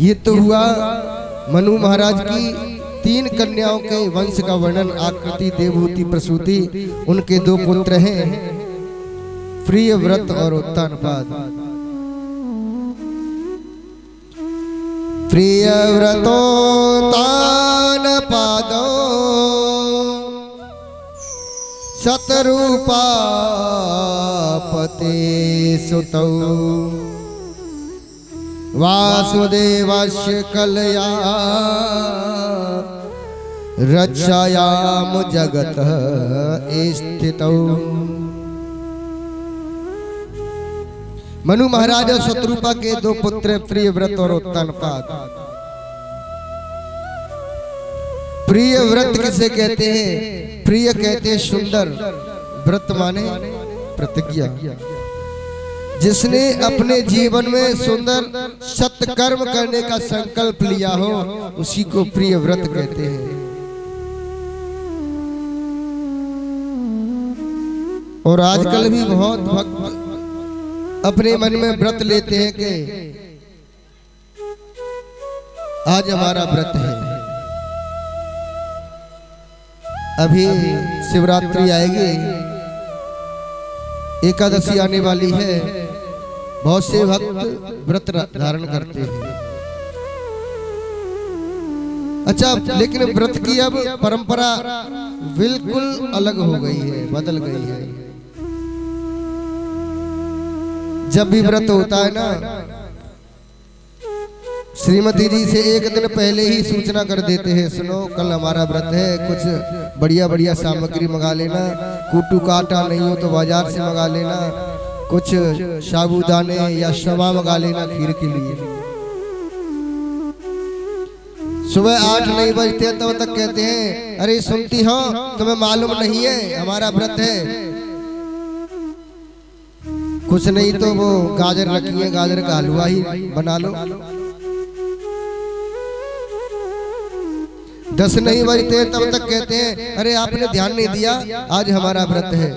ये तो हुआ मनु महाराज की 3 कन्याओं के वंश का वर्णन। आकृति, देवहूति, प्रसूति। उनके 2 पुत्र हैं, प्रियव्रत और उत्तानपाद। प्रियव्रतोत्तानपादो शतरूपापते सुतौ वासुदेवस्य कलया रक्षायाम जगतः स्थितौ। मनु महाराज और शत्रुपा के 2 पुत्र प्रियव्रत और उत्तानपाद। प्रियव्रत किसे कहते हैं? प्रिय कहते हैं सुंदर, व्रत माने प्रतिज्ञा। जिसने अपने जीवन में सुंदर सत्कर्म करने का संकल्प लिया हो उसी को प्रियव्रत कहते हैं। और आजकल भी बहुत भक्त अपने मन में व्रत लेते हैं कि आज हमारा व्रत है, अभी शिवरात्रि आएगी, एकादशी आने वाली है। बहुत से भक्त व्रत धारण करते हैं। अच्छा, लेकिन व्रत की अब परंपरा बिल्कुल अलग हो गई है, बदल गई है। जब भी व्रत होता है ना, श्रीमती जी से 1 दिन पहले ही सूचना कर देते हैं, सुनो कल हमारा व्रत है, कुछ बढ़िया बढ़िया सामग्री मंगा लेना, कूटू का आटा नहीं हो तो बाजार से मंगा लेना, कुछ साबूदाने या शमा मंगा लेना खीर के लिए। सुबह 8 नहीं बजते तब तक कहते हैं, अरे सुनती हो, तुम्हें मालूम नहीं है हमारा व्रत है। कुछ नहीं तो वो गाजर रखी है, गाजर का हलवा ही बना लो। 10 नहीं बजते तब तक कहते हैं, अरे आपने ध्यान नहीं दिया, आज हमारा व्रत है।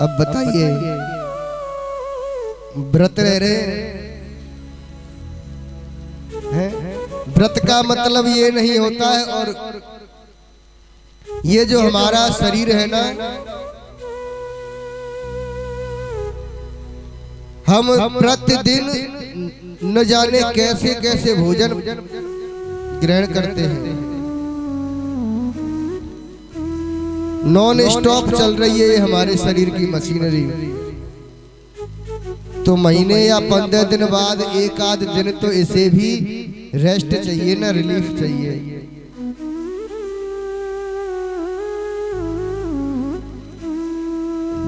अब बताइए, व्रत रह रहे हैं। व्रत का मतलब ये नहीं होता है। और ये जो हमारा शरीर है ना, हम प्रतिदिन न जाने कैसे कैसे भोजन ग्रहण करते हैं। नॉन स्टॉप चल रही है हमारे शरीर की मशीनरी। तो महीने या 15 दिन बाद 1 आध दिन तो इसे भी रेस्ट चाहिए ना, रिलीफ चाहिए।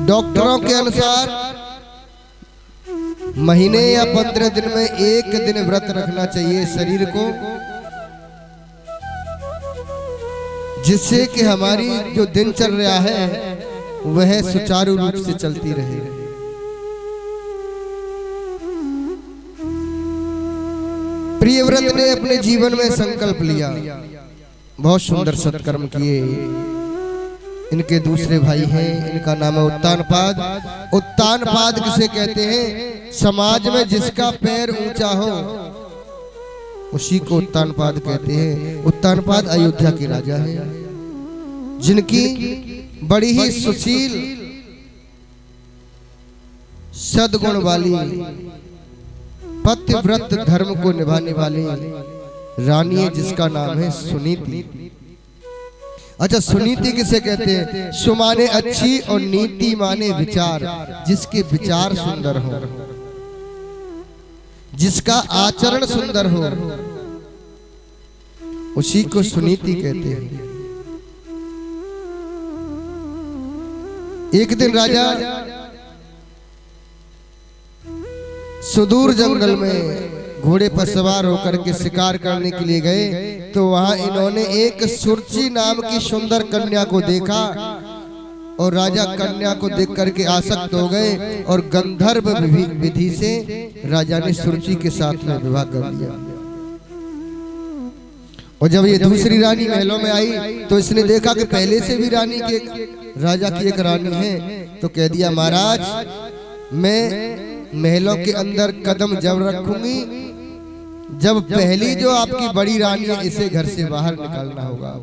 डॉक्टरों के अनुसार महीने या 15 दिन में 1 दिन व्रत रखना चाहिए शरीर को, जिससे कि हमारी जो दिनचर्या है वह सुचारू रूप से चलती रहे। प्रियव्रत ने अपने जीवन में संकल्प लिया, बहुत सुंदर सत्कर्म किए। इनके दूसरे भाई हैं, इनका नाम है उत्तानपाद। उत्तानपाद किसे कहते हैं? समाज में जिसका पैर ऊंचा हो उसी को उत्तानपाद कहते हैं। उत्तानपाद अयोध्या के राजा हैं, जिनकी बड़ी ही सुशील सद्गुण वाली पतिव्रत धर्म को निभाने वाली रानी है, जिसका नाम है सुनीति। अच्छा, सुनीति किसे कहते हैं? सुमाने अच्छी और नीति माने विचार, जिसके विचार सुंदर हो, जिसका आचरण सुंदर हो, उसी को सुनीति कहते हैं। एक दिन राजा सुदूर जंगल में घोड़े पर सवार होकर के शिकार करने के लिए गए, तो वहां इन्होंने एक सुरुचि नाम की सुंदर कन्या को देखा और राजा कन्या को देख करके आसक्त हो गए और गंधर्व विधि से राजा ने सुरुचि के साथ में विवाह कर लिया। और जब ये दूसरी रानी महलों में आई तो इसने देखा कि पहले से भी रानी के राजा की एक रानी है, तो कह दिया महाराज मैं महलों के अंदर कदम जब रखूंगी जब पहली जो आपकी बड़ी रानी है इसे घर से बाहर निकालना होगा।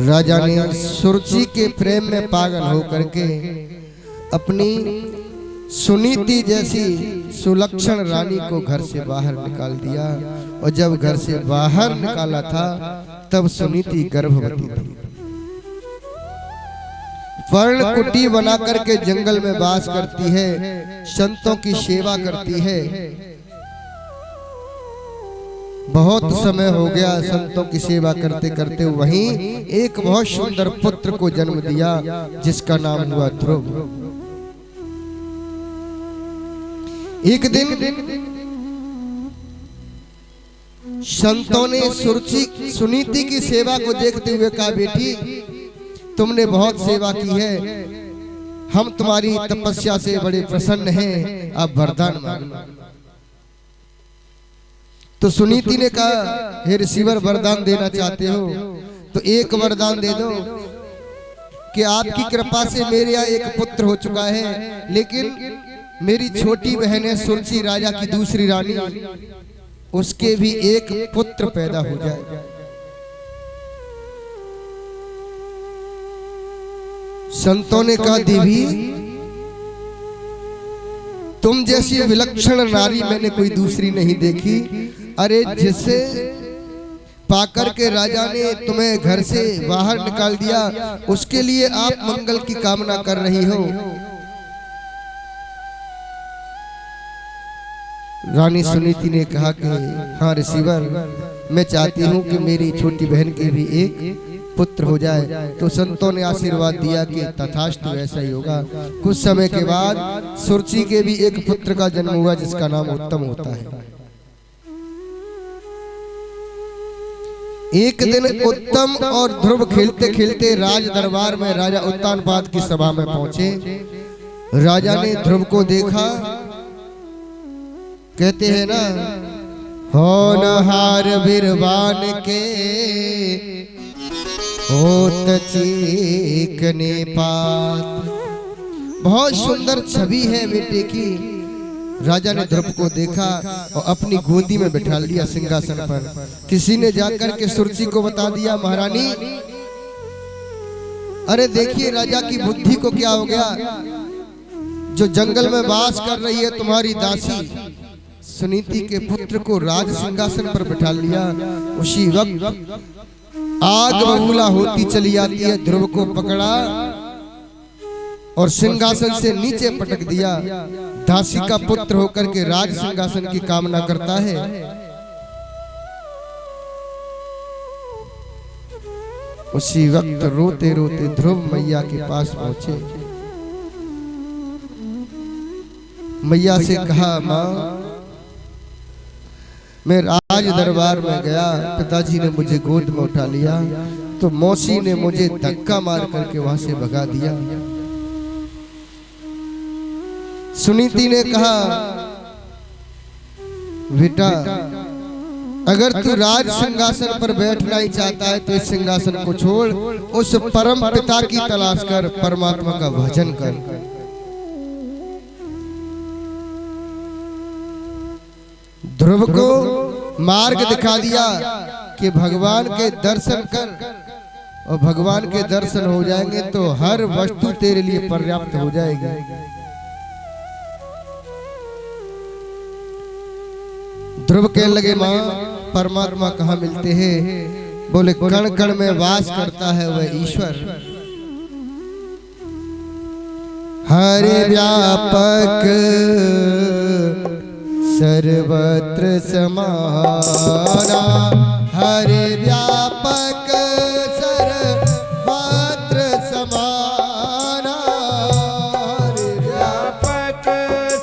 राजा ने सुरुचि के प्रेम में पागल होकर के अपनी सुनीति जैसी सुलक्षण रानी को घर से बाहर निकाल दिया। और जब घर से बाहर निकाला था तब सुनीति गर्भवती थी। वर्ण कुटी बना करके जंगल में वास करती है, संतों की सेवा करती है। बहुत समय हो गया संतों की सेवा करते करते वहीं एक बहुत सुंदर पुत्र को जन्म दिया जिसका नाम हुआ ध्रुव। एक दिन संतों ने सुनीति की सेवा को देखते हुए कहा, बेटी तुमने बहुत सेवा की है, हम तुम्हारी तपस्या से बड़े प्रसन्न हैं, आप वरदान मांगो। तो सुनीति ने कहा, हे ऋषिवर वरदान देना चाहते हो तो एक वरदान दे दो कि आपकी कृपा से मेरे यहाँ एक पुत्र हो चुका है, लेकिन मेरी छोटी बहन है सुरुचि राजा की दूसरी रानी, उसके भी एक पुत्र पैदा हो जाए। संतों ने कहा, देवी तुम जैसी विलक्षण नारी मैंने कोई दूसरी नहीं देखी। अरे जिसे पाकर के राजा ने तुम्हें घर से बाहर निकाल दिया उसके लिए आप मंगल की कामना कर रही हो। रानी सुनीति ने कहा कि हाँ ऋषिवर, मैं चाहती हूँ कि मेरी छोटी बहन के भी एक पुत्र हो जाए। तो संतों ने आशीर्वाद दिया कि तथास्तु ऐसा ही होगा। कुछ समय के बाद सुरुचि के भी एक पुत्र का जन्म हुआ जिसका नाम उत्तम होता है। एक दिन उत्तम और ध्रुव खेलते खेलते राज दरबार में राजा उत्तानपाद की सभा में पहुंचे। राजा ने ध्रुव को देखा, कहते हैं ना, होनहार बिरबान के होत चीकने पात। बहुत सुंदर छवि है बेटे की। राजा ने ध्रुव को देखा और अपनी गोदी में बिठा लिया सिंहासन पर। किसी ने जाकर के सुरुचि को बता दिया, महारानी अरे देखिए राजा की बुद्धि को क्या हो गया, जो जंगल में वास कर रही है तुम्हारी दासी सुनीति के पुत्र को राज सिंहासन पर बिठा लिया। उसी वक्त आग बबूला होती चली आती है। ध्रुव को पकड़ा और सिंहासन से नीचे पटक दिया। दासी का पुत्र होकर के राज सिंहासन की कामना करता है। उसी वक्त रोते रोते ध्रुव मैया के पास पहुंचे। मैया से कहा, माँ मैं राज दरबार में गया, पिताजी ने मुझे गोद में उठा लिया तो मौसी ने मुझे धक्का मार करके वहां से भगा दिया। सुनीति ने कहा, बेटा अगर तू राज सिंहासन पर बैठना ही चाहता है तो इस सिंहासन को छोड़, उस परम पिता की तलाश कर, परमात्मा का भजन कर। ध्रुव को मार्ग दिखा दिया कि भगवान के दर्शन कर, और भगवान के दर्शन हो जाएंगे तो हर वस्तु तेरे लिए पर्याप्त हो जाएगी। ध्रुव कहने लगे, माँ परमात्मा कहाँ मिलते हैं? बोले, कण कण में वास करता है वह ईश्वर। हरे व्यापक सर्वत्र समाना, हरे व्यापक सर्वत्र समाना, हरे व्यापक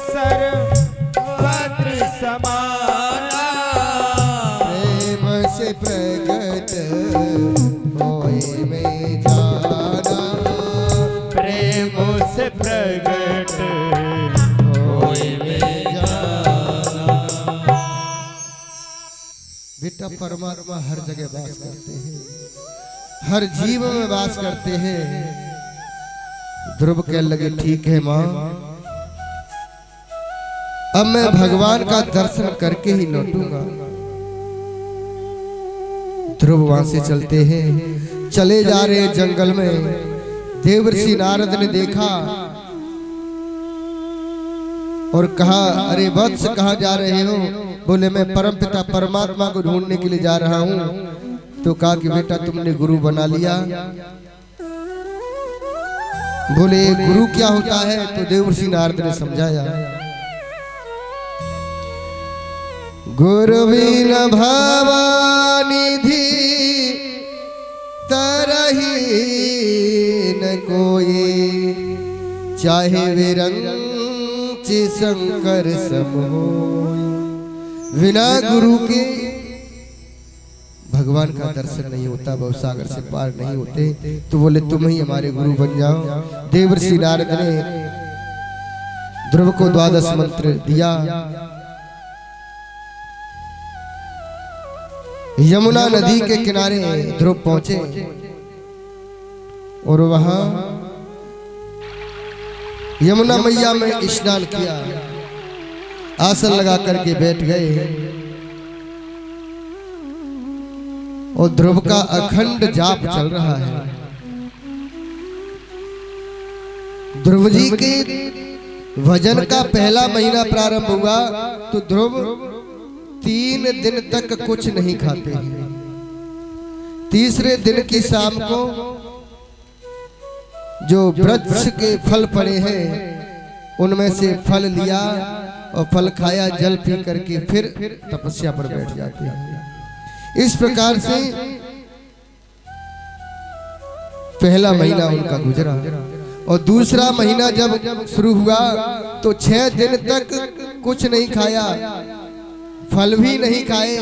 सर्वत्र समाना, प्रेम से प्रगट होए में जाना, प्रेम से प्रगट होए में बेटा। परमात्मा हर जगह वास करते हैं, हर जीव में वास करते हैं। ध्रुव कहने लगे ठीक है मां, अब मैं भगवान का दर्शन करके ही लौटूंगा। ध्रुव वहां से चलते हैं, चले जा रहे हैं जंगल में। देवर्षि नारद ने देखा और कहा अरे वत्स कहाँ जा रहे हो? बोले मैं परमपिता परमात्मा को ढूंढने के लिए जा रहा हूँ। तो कहा कि बेटा तुमने गुरु बना लिया। बोले गुरु क्या होता है? तो देवर्षि नारद ने समझाया, गुरु बिन भवानिधि तरही न कोई, चाहे विरंच शंकर सम होय। बिना गुरु के भगवान का दर्शन नहीं होता, भवसागर से पार नहीं होते। तो बोले तुम ही हमारे गुरु बन जाओ। देवर्षि नारद ने ध्रुव को 12 मंत्र दिया। यमुना नदी के किनारे ध्रुव पहुंचे और वहां यमुना मैया में स्नान किया, आसन लगा करके बैठ गए और ध्रुव का अखंड जाप चल रहा है। ध्रुव जी के भजन का पहला महीना प्रारंभ हुआ तो ध्रुव 3 दिन तक कुछ नहीं खाते हैं। तीसरे दिन की शाम को जो वृक्ष के फल पड़े हैं उनमें से फल लिया और फल खाया, जल पी करके फिर तपस्या पर बैठ जाते हैं। इस प्रकार से पहला महीना उनका गुजरा और दूसरा महीना जब शुरू हुआ तो 6 दिन तक कुछ नहीं खाया, फल भी नहीं खाए,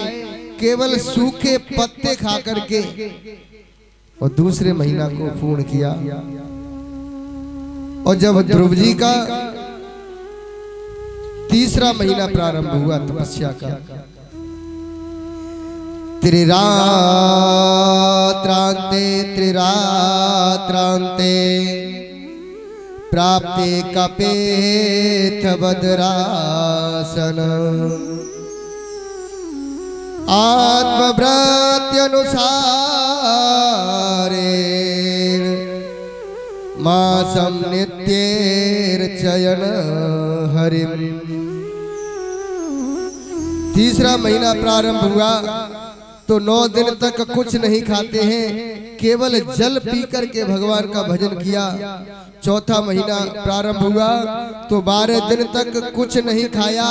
केवल सूखे पत्ते खा करके और दूसरे महीना को पूर्ण किया। और जब ध्रुव जी का तीसरा महीना प्रारंभ हुआ तपस्या का, त्रिरात्रांते प्राप्ते कपेथ बदरासन, आत्मभ्रात्यनुसारे मासम नित्येर्चयन हरिम। तीसरा महीना प्रारंभ हुआ तो 9 दिन तक कुछ नहीं खाते हैं, केवल जल पी करके भगवान का भजन किया। चौथा महीना प्रारंभ हुआ तो 12 दिन तक कुछ नहीं खाया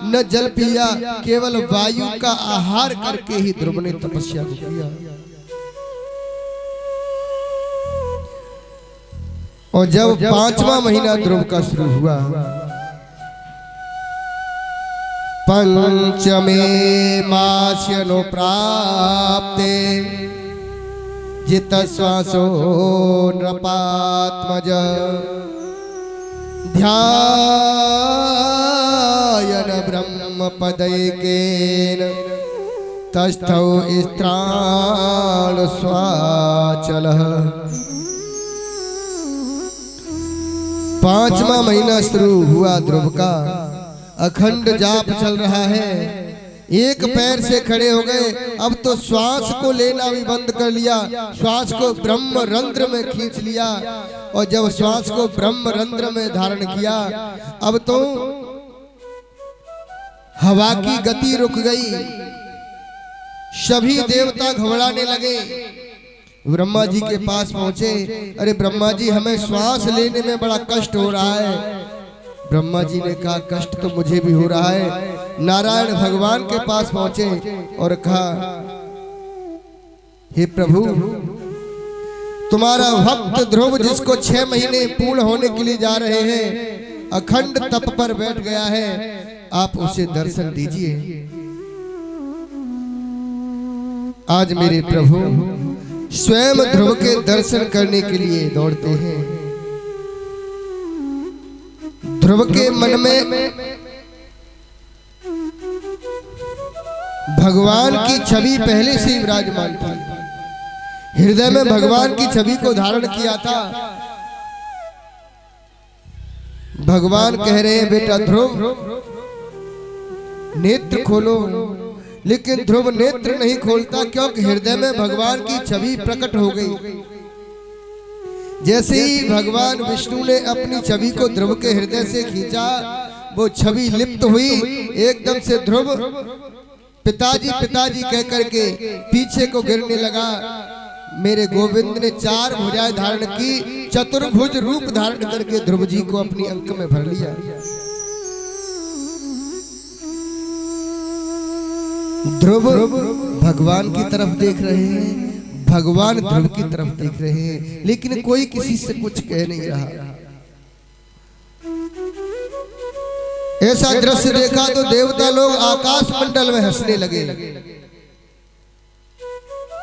न जल पिया, केवल वायु का आहार करके ही ध्रुव ने तपस्या किया। और जब 5वां महीना ध्रुव का शुरू हुआ, पंचमे मास्यनो प्राप्ते जित श्वासो नृपात्मज, ध्यायन ब्रह्म पदैकेन तस्थौ स्त्राण स्वाचलः। 5वां महीना शुरू हुआ ध्रुव का, अखंड जाप चल रहा है। एक पैर से खड़े हो गए, अब तो श्वास को लेना भी बंद कर लिया, श्वास को ब्रह्म रंध्र में खींच लिया। और जब श्वास को ब्रह्म रंध्र में धारण किया, अब तो हवा की गति रुक गई, सभी देवता घबराने लगे। ब्रह्मा जी के पास पहुंचे, अरे ब्रह्मा जी हमें श्वास लेने में बड़ा कष्ट हो रहा है। ब्रह्मा जी ने कहा कष्ट तो मुझे भी हो रहा है। नारायण भगवान के पास पहुंचे और कहा हे प्रभु, तुम्हारा भक्त ध्रुव जिसको 6 महीने पूर्ण होने के लिए जा रहे हैं, अखंड तप पर बैठ गया है, आप उसे दर्शन दीजिए। आज मेरे प्रभु स्वयं ध्रुव के दर्शन करने के लिए दौड़ते हैं। ध्रुव के मन में भगवान की छवि पहले से विराजमान थी। हृदय में भगवान की छवि को धारण किया था। भगवान कह रहे हैं बेटा ध्रुव नेत्र खोलो, लेकिन ध्रुव नेत्र नहीं खोलता क्योंकि हृदय में भगवान की छवि प्रकट हो गई। जैसे ही भगवान विष्णु ने अपनी छवि को ध्रुव के हृदय से खींचा, वो छवि लिप्त हुई। एकदम से ध्रुव पिताजी पिताजी कह करके पीछे को गिरने लगा। मेरे गोविंद ने 4 भुजाएं धारण की, चतुर्भुज रूप धारण करके ध्रुव जी को अपनी अंक में भर लिया। ध्रुव भगवान की तरफ देख रहे हैं, भगवान ध्रुव की तरफ देख रहे हैं, लेकिन कोई किसी से कुछ कह नहीं रहा। ऐसा दृश्य देखा तो देवता लोग आकाश मंडल में हंसने लगे।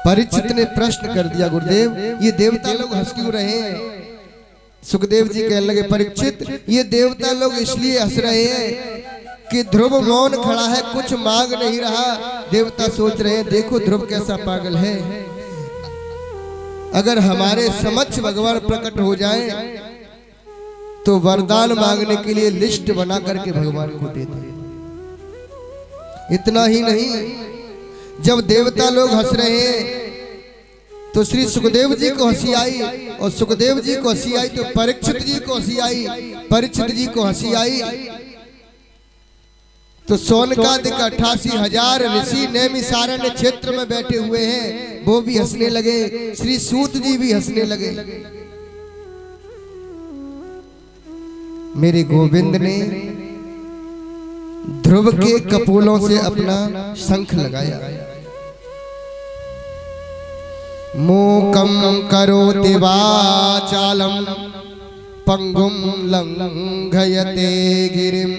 परीक्षित ने प्रश्न कर दिया, गुरुदेव ये देवता लोग हंस क्यों रहे हैं? सुखदेव जी कहने लगे, परीक्षित ये देवता लोग इसलिए हंस रहे हैं कि ध्रुव मौन खड़ा है, कुछ मांग नहीं रहा। देवता सोच रहे हैं देखो ध्रुव कैसा पागल है, अगर हमारे समक्ष भगवान प्रकट हो जाए तो वरदान मांगने के लिए लिस्ट बना करके भगवान को दे दे। इतना ही नहीं, जब देवता लोग हंस रहे हैं तो श्री सुखदेव जी को हंसी आई, और सुखदेव जी को हंसी आई तो परीक्षित जी को हंसी आई, परीक्षित जी को हंसी आई तो सोनकादिक 88,000 ऋषि नैमिषारण्य क्षेत्र में बैठे हुए हैं, वो भी हंसने लगे। श्री सूत जी भी हंसने लगे। मेरे गोविंद ने ध्रुव के कपोलों से अपना शंख लगाया। मूकं करोति वाचालं पंगुं लंघयते गिरिं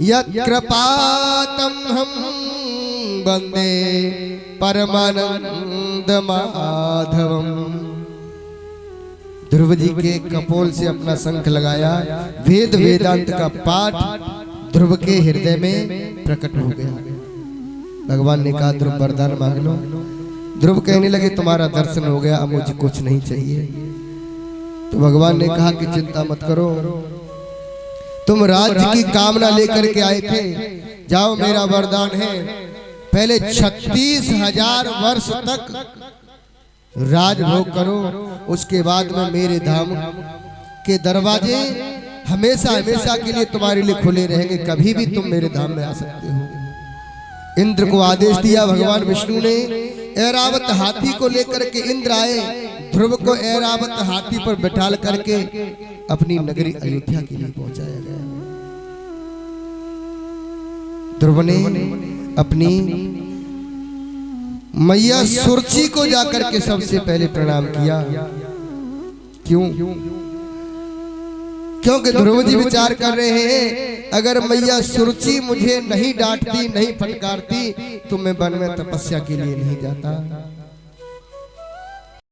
यत्कृपातमहं वन्दे परमानंद माधवम्। ध्रुव जी के कपोल से अपना शंख लगाया, वेद वेदांत का पाठ ध्रुव के हृदय में प्रकट हो गया। भगवान ने कहा ध्रुव वरदान मांग लो। ध्रुव कहने लगे तुम्हारा दर्शन हो गया, अब मुझे कुछ नहीं चाहिए। तो भगवान ने कहा कि चिंता मत करो, तुम राज्य की कामना लेकर के आए थे, जाओ मेरा वरदान है, पहले 36,000 वर्ष तक राजभोग करो, उसके बाद में मेरे धाम के दरवाजे हमेशा हमेशा के लिए तुम्हारे लिए खुले रहेंगे, कभी भी तुम मेरे धाम में आ सकते हो। इंद्र को आदेश दिया भगवान विष्णु ने, ऐरावत हाथी को लेकर के इंद्र आए, ध्रुव को ऐरावत हाथी पर बैठा करके अपनी नगरी अयोध्या के लिए पहुंचाया गया। ध्रुव ने अपनी मैया सुरची को जाकर के सबसे पहले प्रणाम किया। क्यों? क्योंकि ध्रुव जी विचार कर रहे हैं अगर मैया सुरची मुझे नहीं डांटती, नहीं फटकारती तो मैं वन में तपस्या के लिए नहीं जाता।